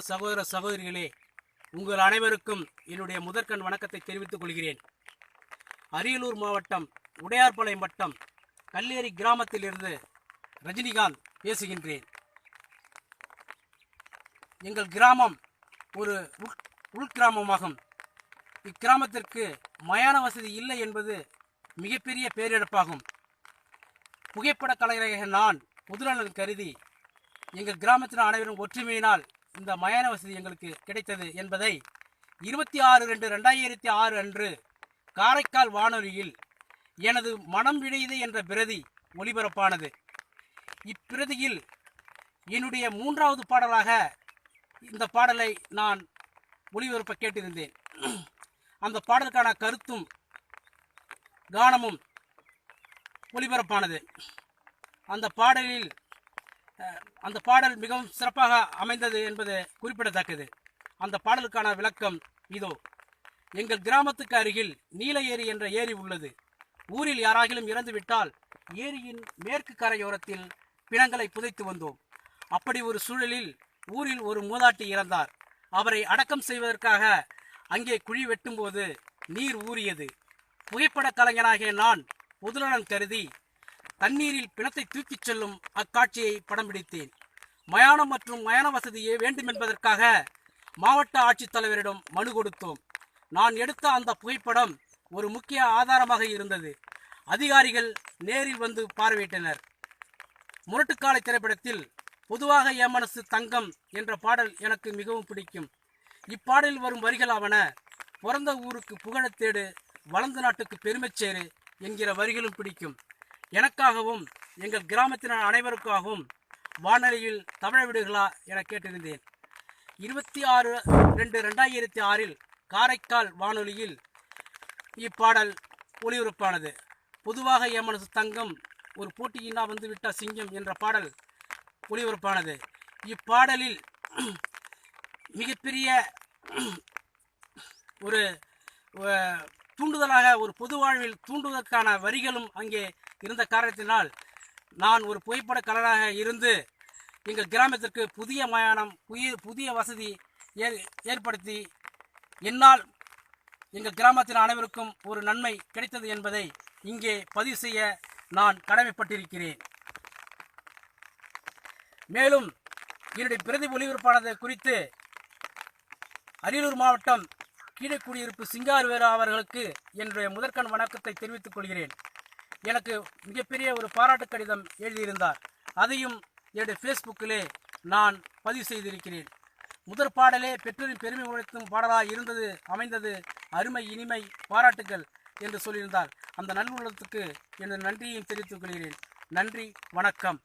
சகோதர சகோதரிகளே, உங்கள் அனைவருக்கும் என்னுடைய முதற்கண் வணக்கத்தை தெரிவித்துக் கொள்கிறேன். அரியலூர் மாவட்டம் உடையார்பாளையம் வட்டம் கல்லேரி கிராமத்திலிருந்து ரஜினிகாந்த் பேசுகின்றேன். எங்கள் கிராமம் ஒரு உள்கிராமமாகும். இக்கிராமத்திற்கு மயான வசதி இல்லை என்பது மிகப்பெரிய பேரிழப்பாகும். புகைப்பட கலைஞராக நான் பொதுநலன் கருதி எங்கள் கிராமத்தின் அனைவரும் ஒற்றுமையினால் இந்த மயான வசதி எங்களுக்கு கிடைத்தது என்பதை 26/2/2006 அன்று காரைக்கால் வானொலியில் எனது மனம் விழையுது என்ற பிரதி ஒளிபரப்பானது. இப்பிரதியில் என்னுடைய 3வது பாடலாக இந்த பாடலை நான் ஒளிபரப்ப கேட்டிருந்தேன். அந்த பாடலுக்கான கருத்தும் கானமும் ஒளிபரப்பானது. அந்த பாடல் மிகவும் சிறப்பாக அமைந்தது என்பது குறிப்பிடத்தக்கது. அந்த பாடலுக்கான விளக்கம் இதோ. எங்கள் கிராமத்துக்கு அருகில் நீல ஏரி என்ற ஏரி உள்ளது. ஊரில் யாராகிலும் இறந்துவிட்டால் ஏரியின் மேற்கு கரையோரத்தில் பிணங்களை புதைத்து வந்தோம். அப்படி ஒரு சூழலில் ஊரில் ஒரு மூதாட்டி இறந்தார். அவரை அடக்கம் செய்வதற்காக அங்கே குழி வெட்டும்போது நீர் ஊறியது. புகைப்பட கலைஞனாகிய நான் பொதுநலன் கருதி தண்ணீரில் பிணத்தை தூக்கிச் செல்லும் அக்காட்சியை படம் பிடித்தேன். மயானம் மற்றும் மயான வசதியே வேண்டும் என்பதற்காக மாவட்ட ஆட்சித்தலைவரிடம் மனு கொடுத்தோம். நான் எடுத்த அந்த புகைப்படம் ஒரு முக்கிய ஆதாரமாக இருந்தது. அதிகாரிகள் நேரில் வந்து பார்வையிட்டனர். முரட்டுக்காலை திரைப்படத்தில் பொதுவாக என் மனசு தங்கம் என்ற பாடல் எனக்கு மிகவும் பிடிக்கும். இப்பாடலில் வரும் வரிகளாவன: பிறந்த ஊருக்கு புகழத்தேடு, வளர்ந்த நாட்டுக்கு பெருமைச்சேரு என்கிற வரிகளும் பிடிக்கும். எனக்காகவும் எங்கள் கிராமத்தினர் அனைவருக்காகவும் வானொலியில் தமிழ் விடுகளா என கேட்டிருந்தேன். 26/2/2006 காரைக்கால் வானொலியில் இப்பாடல் ஒளிபரப்பானது. பொதுவாக என் மனசு தங்கம், ஒரு போட்டியினா வந்து விட்ட சிங்கம் என்ற பாடல் ஒளிபரப்பானது. இப்பாடலில் மிகப்பெரிய ஒரு தூண்டுதலாக, ஒரு பொது வாழ்வில் தூண்டுவதற்கான வரிகளும் அங்கே இருந்த காரணத்தினால் நான் ஒரு புகைப்பட கலைஞராக இருந்து எங்கள் கிராமத்திற்கு புதிய மயானம், புதிய வசதி ஏற்படுத்தி என்னால் எங்கள் கிராமத்தின் அனைவருக்கும் ஒரு நன்மை கிடைத்தது என்பதை இங்கே பதிவு செய்ய நான் கடமைப்பட்டிருக்கிறேன். மேலும் என்னுடைய பிரதி ஒளிபரப்பானது குறித்து அரியலூர் மாவட்டம் கீழக்குடியிருப்பு சிங்காரவேலு அவர்களுக்கு என்னுடைய முதற்கண் வணக்கத்தை தெரிவித்துக் கொள்கிறேன். எனக்கு மிகப்பெரிய ஒரு பாராட்டு கடிதம் எழுதியிருந்தார். அதையும் என்னுடைய ஃபேஸ்புக்கிலே நான் பதிவு செய்திருக்கிறேன். முதற் பாடலே பெற்றோரின் பெருமை உழைத்தும் பாடலாக அமைந்தது அருமை, இனிமை, பாராட்டுகள் என்று சொல்லியிருந்தார். அந்த நல்லுள்ளத்துக்கு எனது நன்றியையும் தெரிவித்துக் கொள்கிறேன். நன்றி, வணக்கம்.